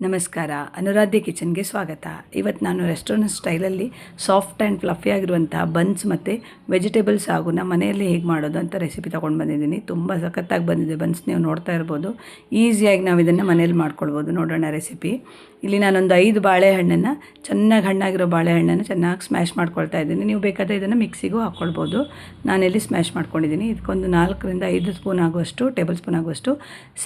ನಮಸ್ಕಾರ, ಅನುರಾಧ್ಯ ಕಿಚನ್ಗೆ ಸ್ವಾಗತ. ಇವತ್ತು ನಾನು ರೆಸ್ಟೋರೆಂಟ್ ಸ್ಟೈಲಲ್ಲಿ ಸಾಫ್ಟ್ ಆ್ಯಂಡ್ ಫ್ಲಫಿ ಆಗಿರುವಂಥ ಬನ್ಸ್ ಮತ್ತು ವೆಜಿಟೇಬಲ್ಸ್ ಆಗುನ ಮನೆಯಲ್ಲಿ ಹೇಗೆ ಮಾಡೋದು ಅಂತ ರೆಸಿಪಿ ತೊಗೊಂಡು ಬಂದಿದ್ದೀನಿ. ತುಂಬ ಸಖತ್ತಾಗಿ ಬಂದಿದೆ ಬನ್ಸ್, ನೀವು ನೋಡ್ತಾ ಇರ್ಬೋದು. ಈಸಿಯಾಗಿ ನಾವು ಇದನ್ನು ಮನೇಲಿ ಮಾಡ್ಕೊಳ್ಬೋದು. ನೋಡೋಣ ರೆಸಿಪಿ. ಇಲ್ಲಿ ನಾನೊಂದು 5 ಬಾಳೆಹಣ್ಣನ್ನು, ಚೆನ್ನಾಗಿ ಹಣ್ಣಾಗಿರೋ ಬಾಳೆಹಣ್ಣನ್ನು ಚೆನ್ನಾಗಿ ಸ್ಮ್ಯಾಶ್ ಮಾಡ್ಕೊಳ್ತಾ ಇದ್ದೀನಿ. ನೀವು ಬೇಕಾದರೆ ಇದನ್ನು ಮಿಕ್ಸಿಗೂ ಹಾಕ್ಕೊಳ್ಬೋದು. ನಾನಿಲ್ಲಿ ಸ್ಮ್ಯಾಶ್ ಮಾಡ್ಕೊಂಡಿದ್ದೀನಿ. ಇದಕ್ಕೊಂದು 4 ರಿಂದ 5 ಸ್ಪೂನ್ ಆಗುವಷ್ಟು, ಟೇಬಲ್ ಸ್ಪೂನ್ ಆಗುವಷ್ಟು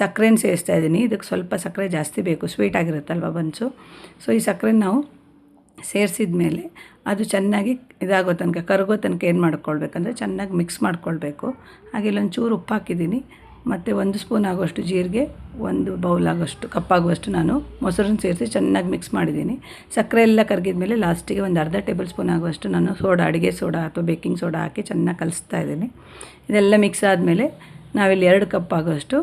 ಸಕ್ಕರೆನ ಸೇರಿಸ್ತಾ ಇದ್ದೀನಿ. ಇದಕ್ಕೆ ಸ್ವಲ್ಪ ಸಕ್ಕರೆ ಜಾಸ್ತಿ ಬೇಕು, ಸ್ವೀಟ್ ಆಗಿರುತ್ತಲ್ವ ಬನ್ಸು. ಸೊ ಈ ಸಕ್ಕರೆ ನಾವು ಸೇರಿಸಿದ ಮೇಲೆ ಅದು ಚೆನ್ನಾಗಿ ಇದಾಗೋ ತನಕ, ಕರಗೋ ತನಕ ಏನು ಮಾಡ್ಕೊಳ್ಬೇಕಂದ್ರೆ ಚೆನ್ನಾಗಿ ಮಿಕ್ಸ್ ಮಾಡ್ಕೊಳ್ಬೇಕು. ಹಾಗೆ ಇಲ್ಲೊಂದು ಚೂರು ಉಪ್ಪು ಹಾಕಿದ್ದೀನಿ. ಮತ್ತು 1 ಸ್ಪೂನ್ ಆಗುವಷ್ಟು ಜೀರಿಗೆ, 1 ಬೌಲ್ ಆಗೋಷ್ಟು ಕಪ್ಪಾಗುವಷ್ಟು ನಾನು ಮೊಸರನ್ನ ಸೇರಿಸಿ ಚೆನ್ನಾಗಿ ಮಿಕ್ಸ್ ಮಾಡಿದ್ದೀನಿ. ಸಕ್ಕರೆ ಎಲ್ಲ ಕರಗಿದ ಮೇಲೆ ಲಾಸ್ಟಿಗೆ ಒಂದು ಅರ್ಧ ಟೇಬಲ್ ಸ್ಪೂನ್ ಆಗುವಷ್ಟು ನಾನು ಅಡುಗೆ ಸೋಡಾ ಅಥವಾ ಬೇಕಿಂಗ್ ಸೋಡಾ ಹಾಕಿ ಚೆನ್ನಾಗಿ ಕಲಿಸ್ತಾ ಇದ್ದೀನಿ. ಇದೆಲ್ಲ ಮಿಕ್ಸ್ ಆದಮೇಲೆ ನಾವಿಲ್ಲಿ 2 ಕಪ್ ಆಗುವಷ್ಟು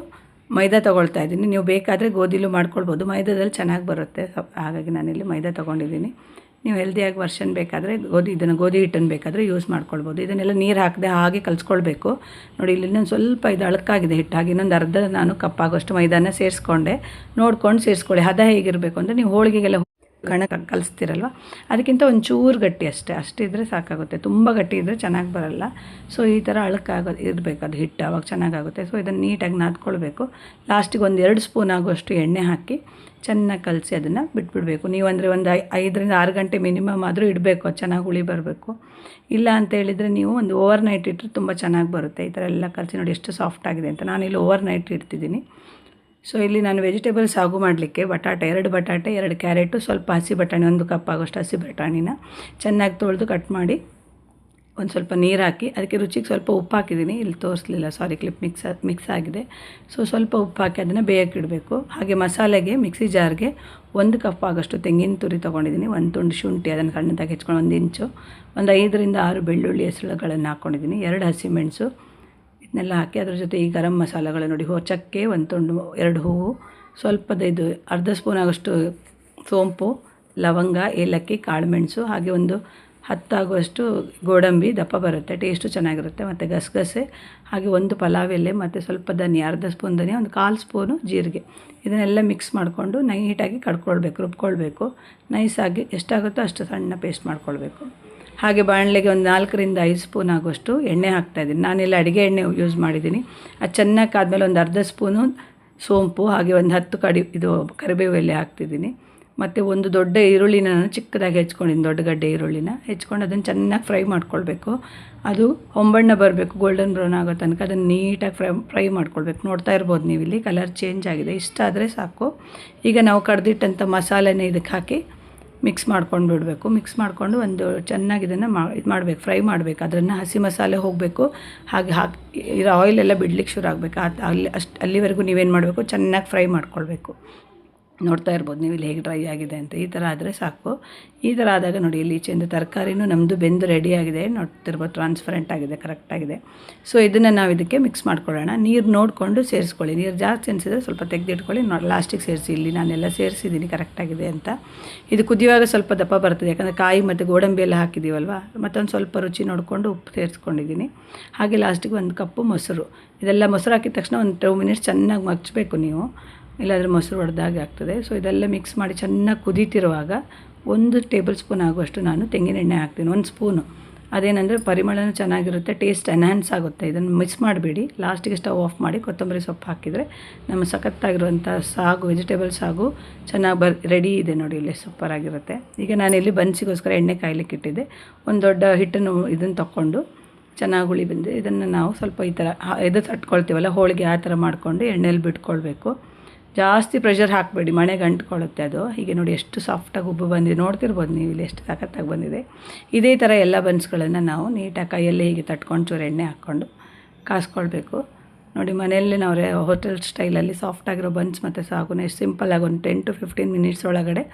ಮೈದಾ ತೊಗೊಳ್ತಾ ಇದ್ದೀನಿ. ನೀವು ಬೇಕಾದರೆ ಗೋಧಿಲೂ ಮಾಡ್ಕೊಳ್ಬೋದು, ಮೈದಾದಲ್ಲಿ ಚೆನ್ನಾಗಿ ಬರುತ್ತೆ. ಹಾಗಾಗಿ ನಾನಿಲ್ಲಿ ಮೈದಾ ತೊಗೊಂಡಿದ್ದೀನಿ. ನೀವು ಹೆಲ್ದಿಯಾಗಿ ವರ್ಷನ್ ಬೇಕಾದರೆ ಗೋಧಿ ಹಿಟ್ಟನ್ನು ಬೇಕಾದರೆ ಯೂಸ್ ಮಾಡ್ಕೊಳ್ಬೋದು. ಇದನ್ನೆಲ್ಲ ನೀರು ಹಾಕದೆ ಹಾಗೆ ಕಲಿಸ್ಕೊಳ್ಬೇಕು. ನೋಡಿ, ಇಲ್ಲಿ ಇನ್ನೊಂದು ಸ್ವಲ್ಪ ಇದು ಅಳಕಾಗಿದೆ ಹಿಟ್ಟು. ಹಾಗೆ ಇನ್ನೊಂದು ಅರ್ಧ ನಾನು ಕಪ್ಪಾಗೋಷ್ಟು ಮೈದಾನ ಸೇರಿಸ್ಕೊಂಡೆ. ನೋಡ್ಕೊಂಡು ಸೇರಿಸ್ಕೊಳ್ಳಿ. ಹದ ಹೇಗಿರಬೇಕು ಅಂದರೆ, ನೀವು ಹೋಳಿಗೆಗೆಲ್ಲ ಕಲಿಸ್ತೀರಲ್ವ, ಅದಕ್ಕಿಂತ ಒಂದು ಚೂರು ಗಟ್ಟಿ ಅಷ್ಟಿದ್ರೆ ಸಾಕಾಗುತ್ತೆ. ತುಂಬ ಗಟ್ಟಿ ಇದ್ದರೆ ಚೆನ್ನಾಗಿ ಬರಲ್ಲ. ಸೊ ಈ ಥರ ಇರಬೇಕು ಅದು ಹಿಟ್ಟು, ಆವಾಗ ಚೆನ್ನಾಗಾಗುತ್ತೆ. ಸೊ ಇದನ್ನು ನೀಟಾಗಿ ನಾದ್ಕೊಳ್ಬೇಕು. ಲಾಸ್ಟಿಗೆ ಒಂದು 2 ಸ್ಪೂನ್ ಆಗುವಷ್ಟು ಎಣ್ಣೆ ಹಾಕಿ ಚೆನ್ನಾಗಿ ಕಲಸಿ ಅದನ್ನು ಬಿಟ್ಬಿಡಬೇಕು. ನೀವು ಅಂದರೆ ಒಂದು 5 ರಿಂದ 6 ಗಂಟೆ ಮಿನಿಮಮ್ ಆದರೂ ಇಡಬೇಕು, ಅದು ಚೆನ್ನಾಗಿ ಹುಳಿ ಬರಬೇಕು. ಇಲ್ಲ ಅಂತ ಹೇಳಿದರೆ ನೀವು ಒಂದು ಓವರ್ ನೈಟ್ ಇಟ್ಟರೆ ತುಂಬ ಚೆನ್ನಾಗಿ ಬರುತ್ತೆ. ಈ ಥರ ಎಲ್ಲ ಕಲಸಿ ನೋಡಿ ಎಷ್ಟು ಸಾಫ್ಟ್ ಆಗಿದೆ ಅಂತ. ನಾನಿಲ್ಲಿ ಓವರ್ ನೈಟ್ ಇಡ್ತಿದ್ದೀನಿ. ಸೊ ಇಲ್ಲಿ ನಾನು ವೆಜಿಟೇಬಲ್ಸ್ ಸಾಗು ಮಾಡಲಿಕ್ಕೆ ಬಟಾಟೆ, 2 ಬಟಾಟೆ, 2 ಕ್ಯಾರೆಟು, ಸ್ವಲ್ಪ ಹಸಿ ಬಟಾಣಿ, 1 ಕಪ್ ಆಗೋಷ್ಟು ಹಸಿ ಬಟಾಣಿನ ಚೆನ್ನಾಗಿ ತೊಳೆದು ಕಟ್ ಮಾಡಿ ಒಂದು ಸ್ವಲ್ಪ ನೀರು ಹಾಕಿ ಅದಕ್ಕೆ ರುಚಿಗೆ ಸ್ವಲ್ಪ ಉಪ್ಪು ಹಾಕಿದ್ದೀನಿ. ಇಲ್ಲಿ ತೋರಿಸಲಿಲ್ಲ, ಸಾರಿ, ಕ್ಲಿಪ್ ಮಿಕ್ಸ್ ಆಗಿದೆ. ಸೊ ಸ್ವಲ್ಪ ಉಪ್ಪು ಹಾಕಿ ಅದನ್ನು ಬೇಯಕ್ಕೆ ಇಡಬೇಕು. ಹಾಗೆ ಮಸಾಲೆಗೆ ಮಿಕ್ಸಿ ಜಾರ್ಗೆ 1 ಕಪ್ ಆಗೋಷ್ಟು ತೆಂಗಿನ ತುರಿ ತೊಗೊಂಡಿದ್ದೀನಿ. 1 ತುಂಡು ಶುಂಠಿ, ಅದನ್ನು ಸಣ್ಣದಾಗಿ ಹೆಚ್ಕೊಂಡು 1 ಇಂಚು, ಒಂದು 5 ರಿಂದ 6 ಬೆಳ್ಳುಳ್ಳಿ ಹೆಸರುಗಳನ್ನು ಹಾಕ್ಕೊಂಡಿದ್ದೀನಿ. 2 ಹಸಿಮೆಣಸು ಇದನ್ನೆಲ್ಲ ಹಾಕಿ ಅದ್ರ ಜೊತೆ ಈ ಗರಂ ಮಸಾಲೆಗಳು ನೋಡಿ, ಚಕ್ಕೆ 1 ತುಂಡು, 2 ಹೂವು, ಇದು ಅರ್ಧ ಸ್ಪೂನ್ ಆಗೋಷ್ಟು ಸೋಂಪು, ಲವಂಗ, ಏಲಕ್ಕಿ, ಕಾಳುಮೆಣಸು, ಹಾಗೆ ಒಂದು 10 ಆಗುವಷ್ಟು ಗೋಡಂಬಿ, ದಪ್ಪ ಬರುತ್ತೆ, ಟೇಸ್ಟು ಚೆನ್ನಾಗಿರುತ್ತೆ. ಮತ್ತು ಗಸಗಸೆ, ಹಾಗೆ 1 ಪಲಾವ್ ಎಲೆ, ಮತ್ತು ಸ್ವಲ್ಪ ಧನಿಯಾ, ಅರ್ಧ ಸ್ಪೂನ್ ಧನಿಯಾ, ಒಂದು 1/4 ಸ್ಪೂನು ಜೀರಿಗೆ. ಇದನ್ನೆಲ್ಲ ಮಿಕ್ಸ್ ಮಾಡಿಕೊಂಡು ನೀಟಾಗಿ ರುಬ್ಕೊಳ್ಬೇಕು. ನೈಸಾಗಿ ಎಷ್ಟಾಗುತ್ತೋ ಅಷ್ಟು ಸಣ್ಣ ಪೇಸ್ಟ್ ಮಾಡ್ಕೊಳ್ಬೇಕು. ಹಾಗೆ ಬಾಣಲೆಗೆ ಒಂದು 4 ರಿಂದ 5 ಸ್ಪೂನ್ ಆಗುವಷ್ಟು ಎಣ್ಣೆ ಹಾಕ್ತಾಯಿದ್ದೀನಿ. ನಾನೆಲ್ಲ ಅಡುಗೆ ಎಣ್ಣೆ ಯೂಸ್ ಮಾಡಿದ್ದೀನಿ. ಅದು ಚೆನ್ನಾಗಿ ಕಾದ್ಮೇಲೆ ಒಂದು ಅರ್ಧ ಸ್ಪೂನು ಸೋಂಪು, ಹಾಗೆ ಒಂದು 10 ಕರಿಬೇವು ಎಲೆ ಹಾಕ್ತಿದ್ದೀನಿ. ಮತ್ತು ಒಂದು ದೊಡ್ಡ ಈರುಳ್ಳಿನ ನಾನು ಚಿಕ್ಕದಾಗಿ ಹೆಚ್ಕೊಂಡಿದ್ದೀನಿ, ದೊಡ್ಡ ಗಡ್ಡೆ ಈರುಳ್ಳಿನ ಹೆಚ್ಕೊಂಡು ಅದನ್ನು ಚೆನ್ನಾಗಿ ಫ್ರೈ ಮಾಡ್ಕೊಳ್ಬೇಕು. ಅದು ಹೊಂಬಣ್ಣ ಬರಬೇಕು, ಗೋಲ್ಡನ್ ಬ್ರೌನ್ ಆಗೋ ತನಕ ಅದನ್ನು ನೀಟಾಗಿ ಫ್ರೈ ಮಾಡ್ಕೊಳ್ಬೇಕು. ನೋಡ್ತಾ ಇರ್ಬೋದು ನೀವು, ಇಲ್ಲಿ ಕಲರ್ ಚೇಂಜ್ ಆಗಿದೆ. ಇಷ್ಟ ಆದರೆ ಸಾಕು. ಈಗ ನಾವು ಕಡ್ದಿಟ್ಟಂಥ ಮಸಾಲೆನೇ ಇದಕ್ಕೆ ಹಾಕಿ ಮಿಕ್ಸ್ ಮಾಡ್ಕೊಂಡು ಬಿಡಬೇಕು. ಮಿಕ್ಸ್ ಮಾಡಿಕೊಂಡು ಒಂದು ಚೆನ್ನಾಗಿ ಇದನ್ನು ಮಾಡಬೇಕು, ಫ್ರೈ ಮಾಡಬೇಕು. ಅದನ್ನು ಹಸಿ ಮಸಾಲೆ ಹೋಗಬೇಕು. ಹಾಗೆ ಇರೋ ಆಯಿಲೆಲ್ಲ ಬಿಡ್ಲಿಕ್ಕೆ ಶುರು ಆಗಬೇಕು. ಅಲ್ಲಿವರೆಗೂ ನೀವೇನು ಮಾಡಬೇಕು, ಚೆನ್ನಾಗಿ ಫ್ರೈ ಮಾಡ್ಕೊಳ್ಬೇಕು. ನೋಡ್ತಾ ಇರ್ಬೋದು ನೀವು ಇಲ್ಲಿ ಹೇಗೆ ಡ್ರೈ ಆಗಿದೆ ಅಂತ. ಈ ಥರ ಆದರೆ ಸಾಕು. ಈ ಥರ ಆದಾಗ ನೋಡಿ, ಇಲ್ಲಿ ಈಚೆಯಿಂದ ತರಕಾರಿನೂ ನಮ್ಮದು ಬೆಂದು ರೆಡಿಯಾಗಿದೆ. ನೋಡ್ತಿರ್ಬೋದು, ಟ್ರಾನ್ಸ್ಪರೆಂಟ್ ಆಗಿದೆ, ಕರೆಕ್ಟಾಗಿದೆ. ಸೊ ಇದನ್ನು ನಾವು ಇದಕ್ಕೆ ಮಿಕ್ಸ್ ಮಾಡ್ಕೊಳ್ಳೋಣ. ನೀರು ನೋಡಿಕೊಂಡು ಸೇರಿಸ್ಕೊಳ್ಳಿ. ನೀರು ಜಾಸ್ತಿ ಅನಿಸಿದರೆ ಸ್ವಲ್ಪ ತೆಗೆದಿಟ್ಕೊಳ್ಳಿ. ಲಾಸ್ಟಿಗೆ ಸೇರಿಸಿ. ಇಲ್ಲಿ ನಾನೆಲ್ಲ ಸೇರಿಸಿದ್ದೀನಿ ಕರೆಕ್ಟಾಗಿದೆ ಅಂತ. ಇದು ಕುದಿಯುವಾಗ ಸ್ವಲ್ಪ ದಪ್ಪ ಬರ್ತದೆ, ಯಾಕಂದರೆ ಕಾಯಿ ಮತ್ತು ಗೋಡಂಬಿ ಎಲ್ಲ ಹಾಕಿದ್ದೀವಲ್ವ. ಮತ್ತೊಂದು ಸ್ವಲ್ಪ ರುಚಿ ನೋಡಿಕೊಂಡು ಉಪ್ಪು ಸೇರಿಸ್ಕೊಂಡಿದ್ದೀನಿ. ಹಾಗೆ ಲಾಸ್ಟಿಗೆ 1 ಕಪ್ಪು ಮೊಸರು. ಇದೆಲ್ಲ ಮೊಸರು ಹಾಕಿದ ತಕ್ಷಣ ಒಂದು 2 ಮಿನಿಟ್ಸ್ ಚೆನ್ನಾಗಿ ಮಗ್ಚಬೇಕು ನೀವು, ಇಲ್ಲಾಂದರೆ ಮೊಸರು ಹೊಡೆದಾಗೆ ಆಗ್ತದೆ. ಸೊ ಇದೆಲ್ಲ ಮಿಕ್ಸ್ ಮಾಡಿ ಚೆನ್ನಾಗಿ ಕುದೀತಿರುವಾಗ 1 ಟೇಬಲ್ ಸ್ಪೂನ್ ಆಗುವಷ್ಟು ನಾನು ತೆಂಗಿನೆಣ್ಣೆ ಹಾಕ್ತೀನಿ, 1 ಸ್ಪೂನು. ಅದೇನೆಂದರೆ ಪರಿಮಳನೂ ಚೆನ್ನಾಗಿರುತ್ತೆ, ಟೇಸ್ಟ್ ಎನ್ಹ್ಯಾನ್ಸ್ ಆಗುತ್ತೆ. ಇದನ್ನು ಮಿಕ್ಸ್ ಮಾಡಿಬಿಡಿ. ಲಾಸ್ಟಿಗೆ ಸ್ಟವ್ ಆಫ್ ಮಾಡಿ ಕೊತ್ತಂಬರಿ ಸೊಪ್ಪು ಹಾಕಿದರೆ ನಮ್ಮ ಸಖತ್ತಾಗಿರುವಂಥ ವೆಜಿಟೇಬಲ್ ಸಾಗು ಚೆನ್ನಾಗಿ ರೆಡಿ ಇದೆ ನೋಡಿ. ಇಲ್ಲಿ ಸೂಪರಾಗಿರುತ್ತೆ. ಈಗ ನಾನಿಲ್ಲಿ ಬನ್ಸಿಗೋಸ್ಕರ ಎಣ್ಣೆ ಕಾಯ್ಲಿಕ್ಕೆ ಇಟ್ಟಿದ್ದೆ. ಒಂದು ದೊಡ್ಡ ಹಿಟ್ಟನ್ನು ಇದನ್ನು ತಗೊಂಡು ಚೆನ್ನಾಗಿ ಹುಳಿ ಬಂದು ಇದನ್ನು ನಾವು ಸ್ವಲ್ಪ ಈ ಥರ ತಟ್ಕೊಳ್ತೀವಲ್ಲ ಹೋಳಿಗೆ, ಆ ಥರ ಮಾಡಿಕೊಂಡು ಎಣ್ಣೆಯಲ್ಲಿ ಬಿಟ್ಕೊಳ್ಬೇಕು. ಜಾಸ್ತಿ ಪ್ರೆಷರ್ ಹಾಕಬೇಡಿ, ಮನೆಗೆ ಅಂಟ್ಕೊಳ್ಳುತ್ತೆ ಅದು. ಹೀಗೆ ನೋಡಿ ಎಷ್ಟು ಸಾಫ್ಟಾಗಿ ಉಬ್ಬು ಬಂದಿದೆ. ನೋಡ್ತಿರ್ಬೋದು ನೀವು ಇಲ್ಲಿ ಎಷ್ಟು ಸಖತ್ತಾಗಿ ಬಂದಿದೆ. ಇದೇ ಥರ ಎಲ್ಲ ಬನ್ಸ್ಗಳನ್ನು ನಾವು ನೀಟಾಗಿ ಕೈಯಲ್ಲೇ ಹೀಗೆ ತಟ್ಕೊಂಡು ಚೂರು ಎಣ್ಣೆ ಹಾಕ್ಕೊಂಡು ಕಾಸ್ಕೊಳ್ಬೇಕು. ನೋಡಿ, ಮನೆಯಲ್ಲೇ ನಾವು ಹೋಟೆಲ್ ಸ್ಟೈಲಲ್ಲಿ ಸಾಫ್ಟಾಗಿರೋ ಬನ್ಸ್ ಮತ್ತು ಸಾಗುನ ಎಷ್ಟು ಸಿಂಪಲ್ಲಾಗಿ ಒಂದು 10 to 15 ಮಿನಿಟ್ಸ್ ಒಳಗಡೆ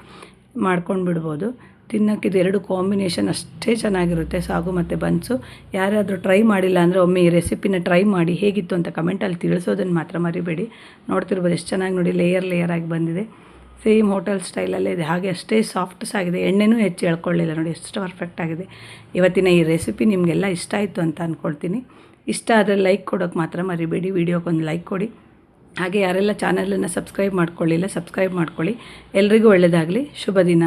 ಮಾಡ್ಕೊಂಡು ಬಿಡ್ಬೋದು. ತಿನ್ನೋಕ್ಕೆ ಇದು 2 ಕಾಂಬಿನೇಷನ್ ಅಷ್ಟೇ ಚೆನ್ನಾಗಿರುತ್ತೆ, ಸಾಗು ಮತ್ತು ಬನ್ಸು. ಯಾರಾದರೂ ಟ್ರೈ ಮಾಡಿಲ್ಲ ಅಂದರೆ ಒಮ್ಮೆ ಈ ರೆಸಿಪಿನ ಟ್ರೈ ಮಾಡಿ, ಹೇಗಿತ್ತು ಅಂತ ಕಮೆಂಟಲ್ಲಿ ತಿಳಿಸೋದನ್ನು ಮಾತ್ರ ಮರಿಬೇಡಿ. ನೋಡ್ತಿರ್ಬೋದು ಎಷ್ಟು ಚೆನ್ನಾಗಿ ನೋಡಿ, ಲೇಯರ್ ಆಗಿ ಬಂದಿದೆ. ಸೇಮ್ ಹೋಟೆಲ್ ಸ್ಟೈಲಲ್ಲೇ ಇದೆ. ಹಾಗೆ ಅಷ್ಟೇ ಸಾಫ್ಟ್ಸ್ ಆಗಿದೆ, ಎಣ್ಣೆನೂ ಹೆಚ್ಚು ಎಳ್ಕೊಳ್ಳಿಲ್ಲ. ನೋಡಿ ಎಷ್ಟು ಪರ್ಫೆಕ್ಟ್ ಆಗಿದೆ. ಇವತ್ತಿನ ಈ ರೆಸಿಪಿ ನಿಮಗೆಲ್ಲ ಇಷ್ಟ ಆಯಿತು ಅಂತ ಅಂದ್ಕೊಳ್ತೀನಿ. ಇಷ್ಟ ಆದರೆ ಲೈಕ್ ಕೊಡೋಕ್ಕೆ ಮಾತ್ರ ಮರಿಬೇಡಿ. ವಿಡಿಯೋಕ್ಕೊಂದು ಲೈಕ್ ಕೊಡಿ. ಹಾಗೆ ಯಾರೆಲ್ಲ ಚಾನಲನ್ನು ಸಬ್ಸ್ಕ್ರೈಬ್ ಮಾಡ್ಕೊಳ್ಳಿಲ್ಲ ಸಬ್ಸ್ಕ್ರೈಬ್ ಮಾಡ್ಕೊಳ್ಳಿ. ಎಲ್ರಿಗೂ ಒಳ್ಳೆಯದಾಗಲಿ. ಶುಭ ದಿನ.